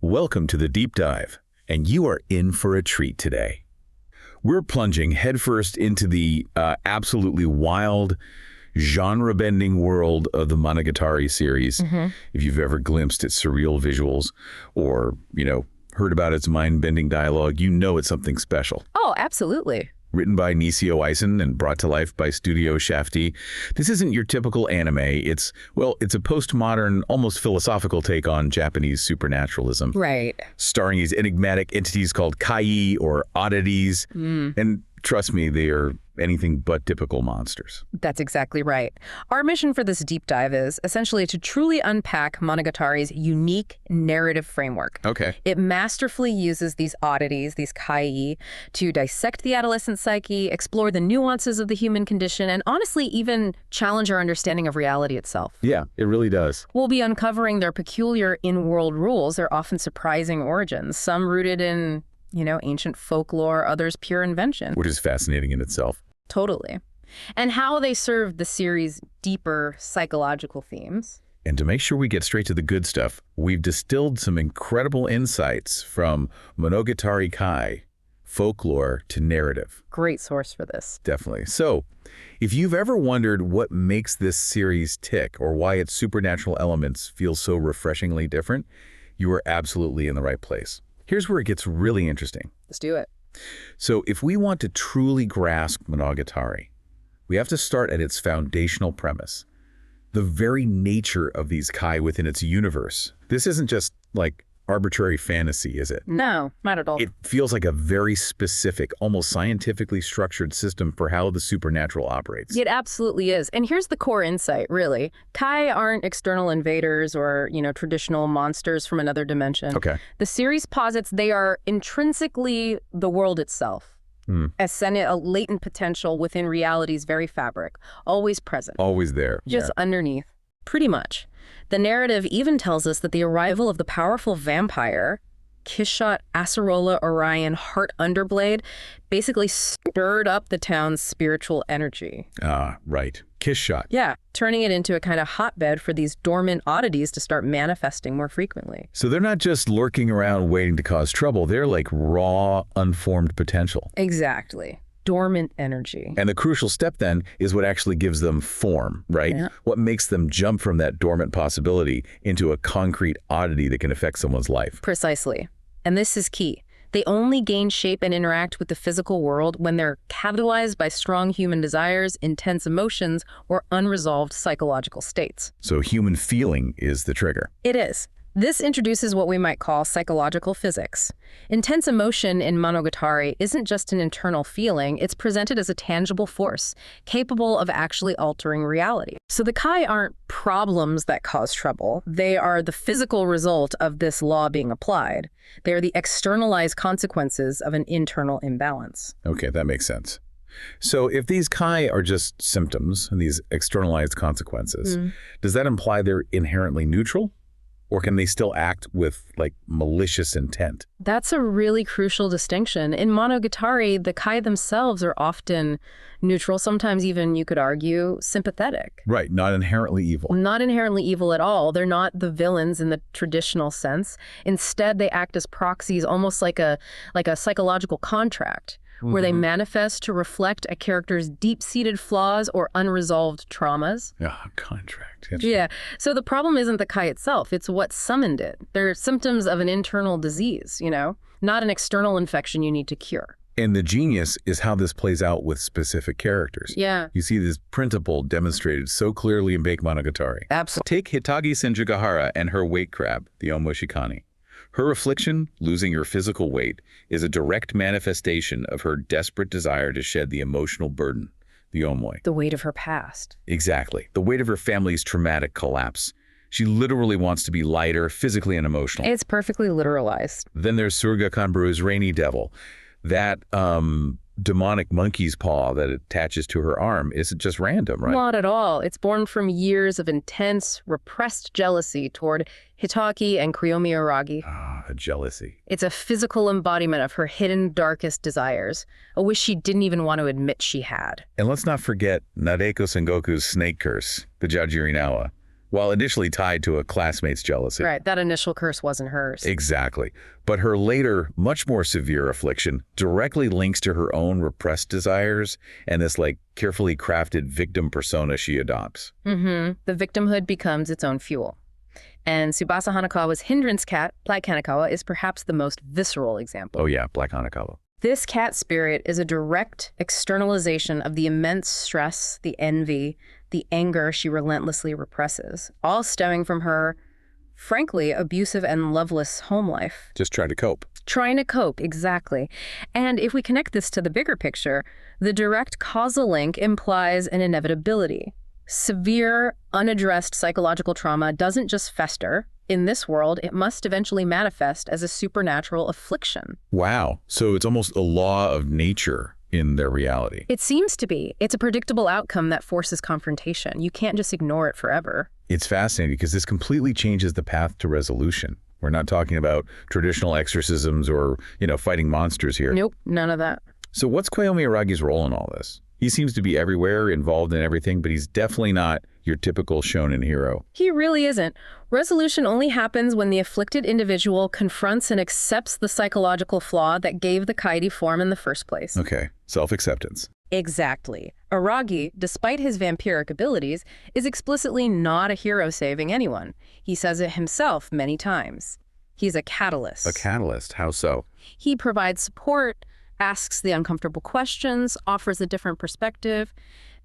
Welcome to the Deep Dive, and you are in for a treat today. We're plunging headfirst into the absolutely wild, genre-bending world of the Monogatari series. If you've ever glimpsed its surreal visuals or, heard about its mind-bending dialogue, you know it's something special. Oh, absolutely. Written by Nisio Eisen and brought to life by Studio Shafty, this isn't your typical anime. It's a postmodern, almost philosophical take on Japanese supernaturalism. Right. Starring these enigmatic entities called kai or oddities. And trust me, they are anything but typical monsters. That's exactly right. Our mission for this deep dive is essentially to truly unpack Monogatari's unique narrative framework. Okay. It masterfully uses these oddities, these kai, to dissect the adolescent psyche, explore the nuances of the human condition, and honestly even challenge our understanding of reality itself. Yeah, it really does. We'll be uncovering their peculiar in-world rules, their often surprising origins, some rooted in ancient folklore, others pure invention. Which is fascinating in itself. Totally. And how they serve the series' deeper psychological themes. And to make sure we get straight to the good stuff, we've distilled some incredible insights from Monogatari Kai, folklore to narrative. Great source for this. Definitely. So, if you've ever wondered what makes this series tick or why its supernatural elements feel so refreshingly different, you are absolutely in the right place. Here's where it gets really interesting. Let's do it. So if we want to truly grasp Monogatari, we have to start at its foundational premise, the very nature of these kai within its universe. This isn't just like arbitrary fantasy, is it? No, not at all. It feels like a very specific, almost scientifically structured system for how the supernatural operates. It absolutely is. And here's the core insight, really. Kai aren't external invaders or, traditional monsters from another dimension. Okay. The series posits they are intrinsically the world itself. A latent potential within reality's very fabric, always present. Always there. Just underneath. Pretty much. The narrative even tells us that the arrival of the powerful vampire, Kishot Acerola Orion Heart Underblade, basically stirred up the town's spiritual energy. Ah, right. Kishot. Yeah, turning it into a kind of hotbed for these dormant oddities to start manifesting more frequently. So they're not just lurking around waiting to cause trouble. They're like raw, unformed potential. Exactly. Dormant energy. And the crucial step then is what actually gives them form, right? Yeah. What makes them jump from that dormant possibility into a concrete oddity that can affect someone's life. Precisely. And this is key. They only gain shape and interact with the physical world when they're catalyzed by strong human desires, intense emotions, or unresolved psychological states. So human feeling is the trigger. It is. This introduces what we might call psychological physics. Intense emotion in Monogatari isn't just an internal feeling, it's presented as a tangible force, capable of actually altering reality. So the kai aren't problems that cause trouble, they are the physical result of this law being applied. They are the externalized consequences of an internal imbalance. Okay, that makes sense. So if these kai are just symptoms, these externalized consequences, does that imply they're inherently neutral? Or can they still act with, malicious intent? That's a really crucial distinction. In Monogatari, the kai themselves are often neutral, sometimes even, you could argue, sympathetic. Right, not inherently evil. Not inherently evil at all. They're not the villains in the traditional sense. Instead, they act as proxies, almost like a psychological contract, where they manifest to reflect a character's deep-seated flaws or unresolved traumas. Yeah, contract. Yeah. So the problem isn't the kai itself, it's what summoned it. They're symptoms of an internal disease, not an external infection you need to cure. And the genius is how this plays out with specific characters. Yeah. You see this principle demonstrated so clearly in Bake Monogatari. Absolutely. Take Hitagi Senjugahara and her weight crab, the Omoshikani. Her affliction, losing her physical weight, is a direct manifestation of her desperate desire to shed the emotional burden, the omoi. The weight of her past. Exactly. The weight of her family's traumatic collapse. She literally wants to be lighter, physically and emotionally. It's perfectly literalized. Then there's Surga Kanbaru's rainy devil. That demonic monkey's paw that attaches to her arm isn't just random, right? Not at all. It's born from years of intense, repressed jealousy toward Hitaki and Kiyomi Aragi. Jealousy. It's a physical embodiment of her hidden, darkest desires, a wish she didn't even want to admit she had. And let's not forget Nadeko Sengoku's snake curse, the Jajirinawa. while initially tied to a classmate's jealousy. Right, that initial curse wasn't hers. Exactly. But her later, much more severe affliction directly links to her own repressed desires and this carefully crafted victim persona she adopts. The victimhood becomes its own fuel. And Tsubasa Hanekawa's hindrance cat, Black Hanekawa, is perhaps the most visceral example. Oh yeah, Black Hanekawa. This cat spirit is a direct externalization of the immense stress, the envy, the anger she relentlessly represses, all stemming from her, frankly, abusive and loveless home life. Just trying to cope. Trying to cope, exactly. And if we connect this to the bigger picture, the direct causal link implies an inevitability. Severe, unaddressed psychological trauma doesn't just fester. In this world, it must eventually manifest as a supernatural affliction. Wow. So it's almost a law of nature in their reality. It seems to be. It's a predictable outcome that forces confrontation. You can't just ignore it forever. It's fascinating because this completely changes the path to resolution. We're not talking about traditional exorcisms or, fighting monsters here. Nope, none of that. So what's Koyomi Aragi's role in all this? He seems to be everywhere, involved in everything, but he's definitely not your typical shonen hero. He really isn't. Resolution only happens when the afflicted individual confronts and accepts the psychological flaw that gave the kaidi form in the first place. Okay, self-acceptance. Exactly. Aragi, despite his vampiric abilities, is explicitly not a hero saving anyone. He says it himself many times. He's a catalyst. A catalyst? How so? He provides support, asks the uncomfortable questions, offers a different perspective.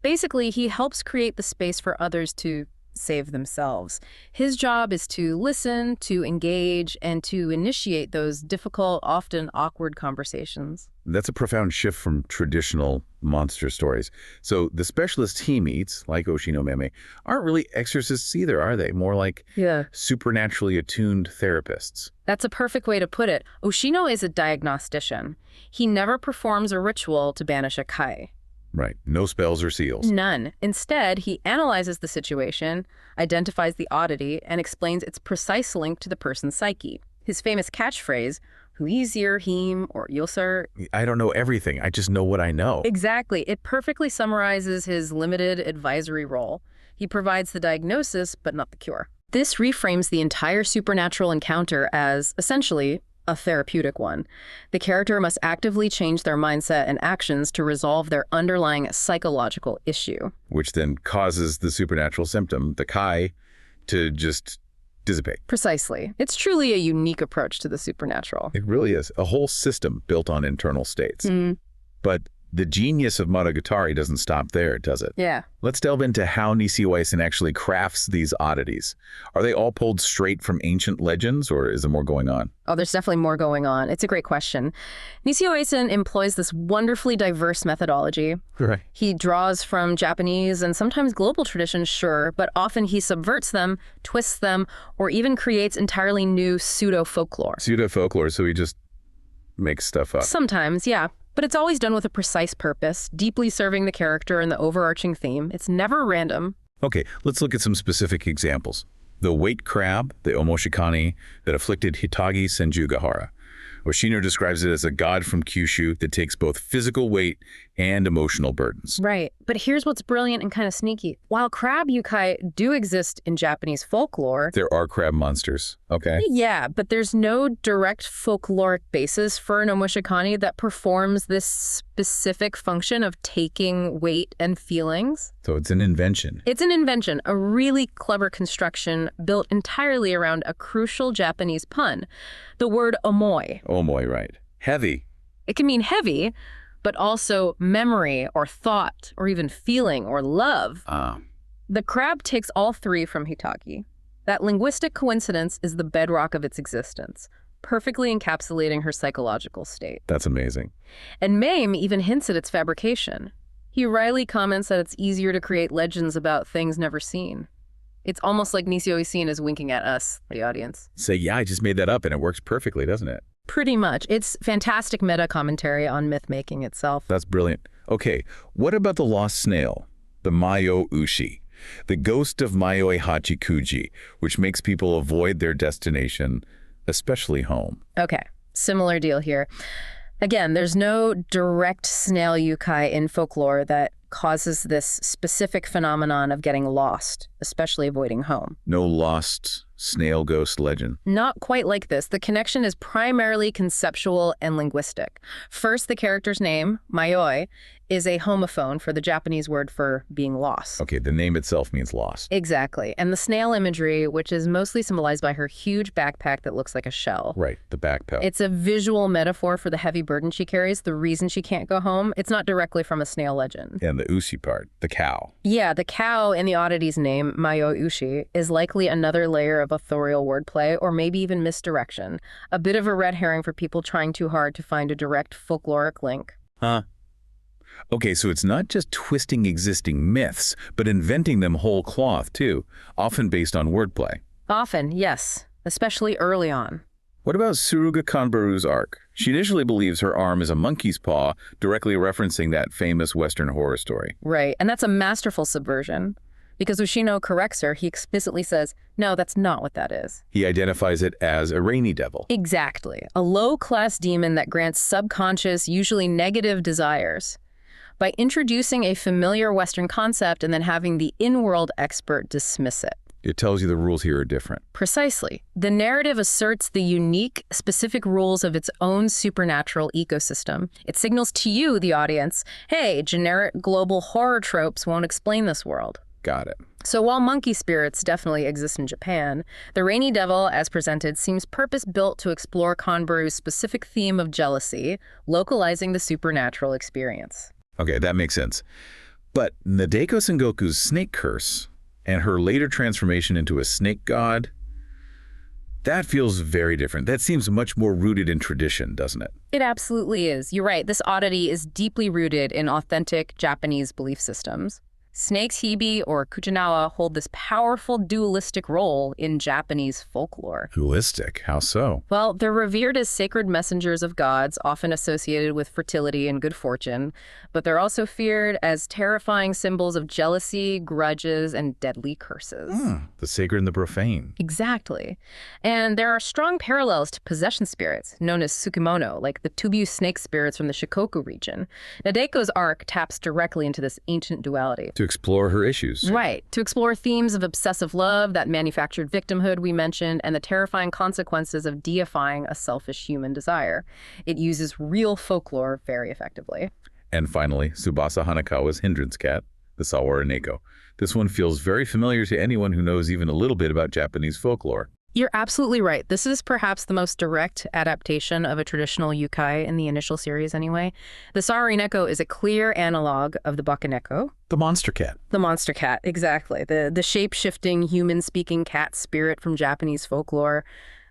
Basically, he helps create the space for others to save themselves. His job is to listen, to engage, and to initiate those difficult, often awkward conversations. That's a profound shift from traditional monster stories. So the specialists he meets, like Oshino Meme, aren't really exorcists either, are they? More like supernaturally attuned therapists. That's a perfect way to put it. Oshino is a diagnostician. He never performs a ritual to banish a kai. Right. No spells or seals. None. Instead, he analyzes the situation, identifies the oddity, and explains its precise link to the person's psyche. His famous catchphrase, Huizir, Him, or Yosar. I don't know everything. I just know what I know. Exactly. It perfectly summarizes his limited advisory role. He provides the diagnosis, but not the cure. This reframes the entire supernatural encounter as, essentially, a therapeutic one. The character must actively change their mindset and actions to resolve their underlying psychological issue. Which then causes the supernatural symptom, the kai, to just dissipate. Precisely. It's truly a unique approach to the supernatural. It really is. A whole system built on internal states. But the genius of Monogatari doesn't stop there, does it? Yeah. Let's delve into how Nisio Eisen actually crafts these oddities. Are they all pulled straight from ancient legends, or is there more going on? Oh, there's definitely more going on. It's a great question. Nisio Eisen employs this wonderfully diverse methodology. Right. He draws from Japanese and sometimes global traditions, sure, but often he subverts them, twists them, or even creates entirely new pseudo-folklore. Pseudo-folklore, so he just makes stuff up. Sometimes, yeah. But it's always done with a precise purpose, deeply serving the character and the overarching theme. It's never random. Okay, let's look at some specific examples. The weight crab, the Omoshikani, that afflicted Hitagi Senjugahara. Oshino describes it as a god from Kyushu that takes both physical weight and emotional burdens. Right. But here's what's brilliant and kind of sneaky. While crab yukai do exist in Japanese folklore... There are crab monsters, okay? Yeah, but there's no direct folkloric basis for an omoshikani that performs this specific function of taking weight and feelings. So it's an invention. It's an invention, a really clever construction built entirely around a crucial Japanese pun, the word omoi. Omoi, right. Heavy. It can mean heavy, but also memory or thought or even feeling or love. The crab takes all three from Hitagi. That linguistic coincidence is the bedrock of its existence, perfectly encapsulating her psychological state. That's amazing. And Mame even hints at its fabrication. He wryly comments that it's easier to create legends about things never seen. It's almost like Nisio Eisen is winking at us, the audience. Say, yeah, I just made that up and it works perfectly, doesn't it? Pretty much. It's fantastic meta-commentary on myth-making itself. That's brilliant. Okay, what about the lost snail, the Mayo Ushi, the ghost of Mayoe Hachikuji, which makes people avoid their destination, especially home? Okay, similar deal here. Again, there's no direct snail yukai in folklore that causes this specific phenomenon of getting lost, especially avoiding home. No lost snail ghost legend. Not quite like this. The connection is primarily conceptual and linguistic. First, the character's name, Mayoi, is a homophone for the Japanese word for being lost. Okay, the name itself means lost. Exactly. And the snail imagery, which is mostly symbolized by her huge backpack that looks like a shell. Right, the backpack. It's a visual metaphor for the heavy burden she carries, the reason she can't go home. It's not directly from a snail legend. And the ushi part, the cow. Yeah, the cow in the Oddities name, Mayo Ushi, is likely another layer of authorial wordplay or maybe even misdirection. A bit of a red herring for people trying too hard to find a direct folkloric link. Huh. Okay, so it's not just twisting existing myths, but inventing them whole cloth, too, often based on wordplay. Often, yes, especially early on. What about Suruga Kanbaru's arc? She initially believes her arm is a monkey's paw, directly referencing that famous Western horror story. Right, and that's a masterful subversion. Because Ushino corrects her, he explicitly says, no, that's not what that is. He identifies it as a rainy devil. Exactly. A low-class demon that grants subconscious, usually negative desires. By introducing a familiar Western concept and then having the in-world expert dismiss it. It tells you the rules here are different. Precisely. The narrative asserts the unique, specific rules of its own supernatural ecosystem. It signals to you, the audience, hey, generic global horror tropes won't explain this world. Got it. So while monkey spirits definitely exist in Japan, the rainy devil, as presented, seems purpose-built to explore Kanbaru's specific theme of jealousy, localizing the supernatural experience. Okay, that makes sense. But Nadeko Sengoku's snake curse and her later transformation into a snake god, that feels very different. That seems much more rooted in tradition, doesn't it? It absolutely is. You're right. This oddity is deeply rooted in authentic Japanese belief systems. Snakes Hibi or Kuchinawa hold this powerful dualistic role in Japanese folklore. Dualistic? How so? Well, they're revered as sacred messengers of gods, often associated with fertility and good fortune, but they're also feared as terrifying symbols of jealousy, grudges, and deadly curses. The sacred and the profane. Exactly. And there are strong parallels to possession spirits, known as Tsukemono, like the Tubiu snake spirits from the Shikoku region. Nadeko's arc taps directly into this ancient duality. To explore her issues. Right. To explore themes of obsessive love, that manufactured victimhood we mentioned, and the terrifying consequences of deifying a selfish human desire. It uses real folklore very effectively. And finally, Tsubasa Hanakawa's hindrance cat, the Sawara Neko. This one feels very familiar to anyone who knows even a little bit about Japanese folklore. You're absolutely right. This is perhaps the most direct adaptation of a traditional yukai in the initial series anyway. The Sawara Neko is a clear analog of the Bakaneko. The monster cat. The monster cat, exactly. The shape-shifting, human-speaking cat spirit from Japanese folklore.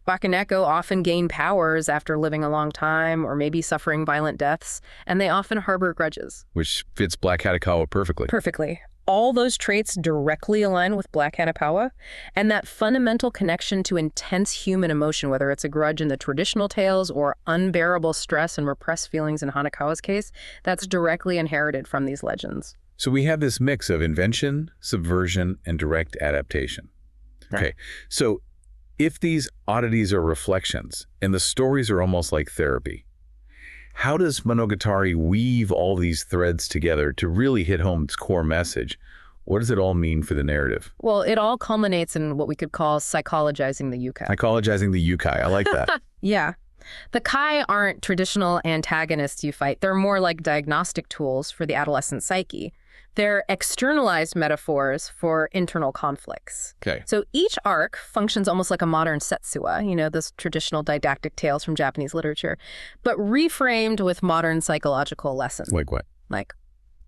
Bakaneko often gain powers after living a long time or maybe suffering violent deaths, and they often harbor grudges. Which fits Black Hatakawa perfectly. Perfectly. All those traits directly align with Black Hanakawa, and that fundamental connection to intense human emotion, whether it's a grudge in the traditional tales or unbearable stress and repressed feelings in Hanakawa's case, that's directly inherited from these legends. So we have this mix of invention, subversion, and direct adaptation. Right. Okay, so if these oddities are reflections and the stories are almost like therapy, how does Monogatari weave all these threads together to really hit home its core message? What does it all mean for the narrative? Well, it all culminates in what we could call psychologizing the yukai. Psychologizing the yukai. I like that. Yeah. The kai aren't traditional antagonists you fight. They're more like diagnostic tools for the adolescent psyche. They're externalized metaphors for internal conflicts. Okay. So each arc functions almost like a modern setsuwa, those traditional didactic tales from Japanese literature, but reframed with modern psychological lessons. Like what? Like,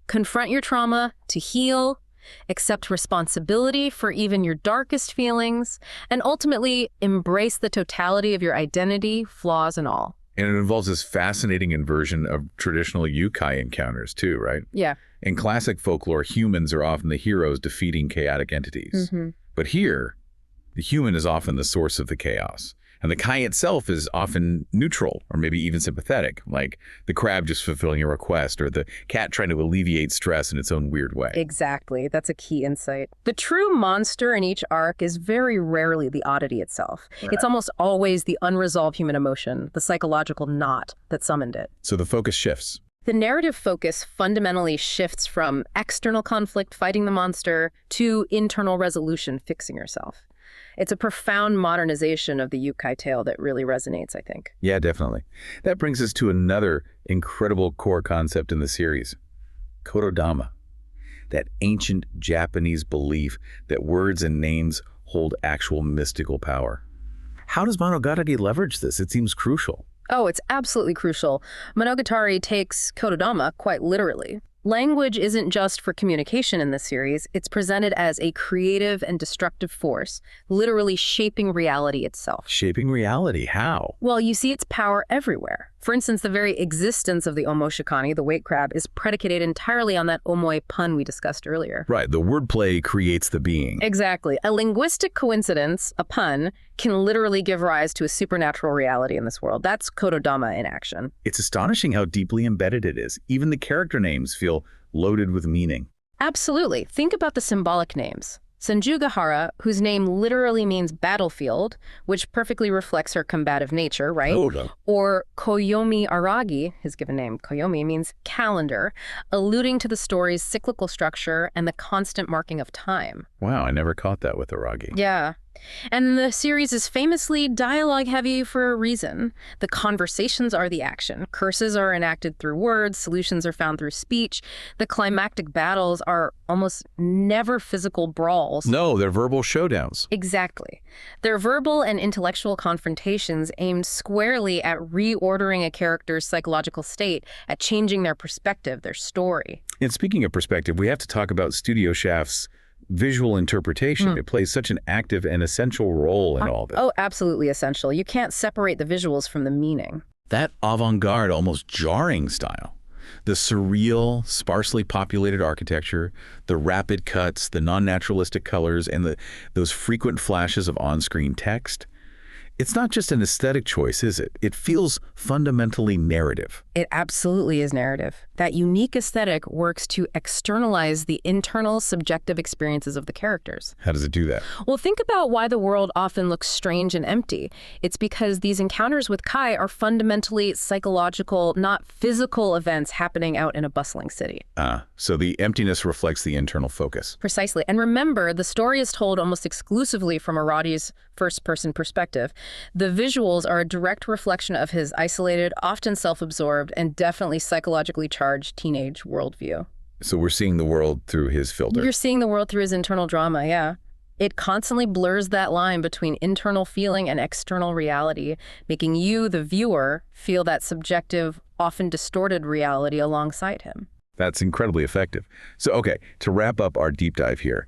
confront your trauma to heal, accept responsibility for even your darkest feelings, and ultimately embrace the totality of your identity, flaws and all. And it involves this fascinating inversion of traditional yukai encounters too, right? Yeah. In classic folklore, humans are often the heroes defeating chaotic entities. Mm-hmm. But here, the human is often the source of the chaos. And the kai itself is often neutral or maybe even sympathetic, like the crab just fulfilling a request or the cat trying to alleviate stress in its own weird way. Exactly. That's a key insight. The true monster in each arc is very rarely the oddity itself. Right. It's almost always the unresolved human emotion, the psychological knot that summoned it. So the focus shifts. The narrative focus fundamentally shifts from external conflict, fighting the monster, to internal resolution, fixing yourself. It's a profound modernization of the Yukai tale that really resonates, I think. Yeah, definitely. That brings us to another incredible core concept in the series, Kododama, that ancient Japanese belief that words and names hold actual mystical power. How does Monogatari leverage this? It seems crucial. Oh, it's absolutely crucial. Monogatari takes Kododama quite literally. Language isn't just for communication in this series, it's presented as a creative and destructive force, literally shaping reality itself. Shaping reality, how? Well, you see its power everywhere. For instance, the very existence of the omoshikani, the weight crab, is predicated entirely on that omoi pun we discussed earlier. Right, the wordplay creates the being. Exactly. A linguistic coincidence, a pun, can literally give rise to a supernatural reality in this world. That's Kododama in action. It's astonishing how deeply embedded it is. Even the character names feel loaded with meaning. Absolutely. Think about the symbolic names. Senjugahara, whose name literally means battlefield, which perfectly reflects her combative nature, right? Or Koyomi Aragi, his given name, Koyomi, means calendar, alluding to the story's cyclical structure and the constant marking of time. Wow, I never caught that with Aragi. Yeah. And the series is famously dialogue-heavy for a reason. The conversations are the action. Curses are enacted through words, solutions are found through speech. The climactic battles are almost never physical brawls. No, they're verbal showdowns. Exactly. They're verbal and intellectual confrontations aimed squarely at reordering a character's psychological state, at changing their perspective, their story. And speaking of perspective, we have to talk about Studio Shaft's visual interpretation. It plays such an active and essential role in all this. Oh, absolutely essential. You can't separate the visuals from the meaning. That avant-garde, almost jarring style. The surreal, sparsely populated architecture, the rapid cuts, the non-naturalistic colors, and those frequent flashes of on-screen text. It's not just an aesthetic choice, is it? It feels fundamentally narrative. It absolutely is narrative. That unique aesthetic works to externalize the internal, subjective experiences of the characters. How does it do that? Well, think about why the world often looks strange and empty. It's because these encounters with Kai are fundamentally psychological, not physical events happening out in a bustling city. So the emptiness reflects the internal focus. Precisely. And remember, the story is told almost exclusively from Arati's first-person perspective. The visuals are a direct reflection of his isolated, often self-absorbed, and definitely psychologically charged teenage worldview. So we're seeing the world through his filter. You're seeing the world through his internal drama, yeah. It constantly blurs that line between internal feeling and external reality, making you, the viewer, feel that subjective, often distorted reality alongside him. That's incredibly effective. So, okay, to wrap up our deep dive here,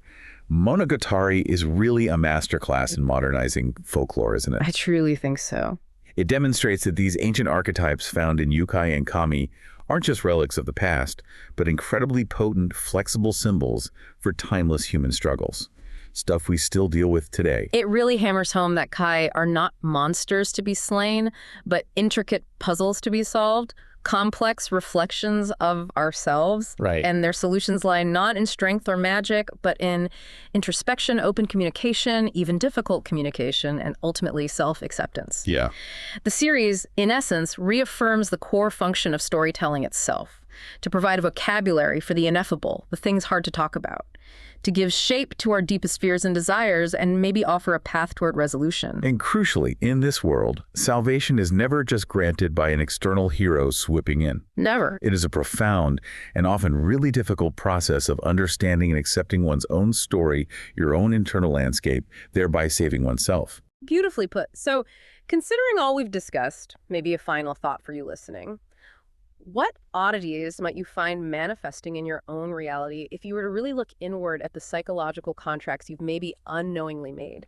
Monogatari is really a masterclass in modernizing folklore, isn't it? I truly think so. It demonstrates that these ancient archetypes found in yukai and kami aren't just relics of the past, but incredibly potent, flexible symbols for timeless human struggles. Stuff we still deal with today. It really hammers home that Kai are not monsters to be slain, but intricate puzzles to be solved, complex reflections of ourselves. Right. And their solutions lie not in strength or magic, but in introspection, open communication, even difficult communication, and ultimately self-acceptance. Yeah. The series, in essence, reaffirms the core function of storytelling itself, to provide a vocabulary for the ineffable, the things hard to talk about, to give shape to our deepest fears and desires, and maybe offer a path toward resolution. And crucially, in this world, salvation is never just granted by an external hero swooping in. Never. It is a profound and often really difficult process of understanding and accepting one's own story, your own internal landscape, thereby saving oneself. Beautifully put. So, considering all we've discussed, maybe a final thought for you listening. What oddities might you find manifesting in your own reality if you were to really look inward at the psychological contracts you've maybe unknowingly made?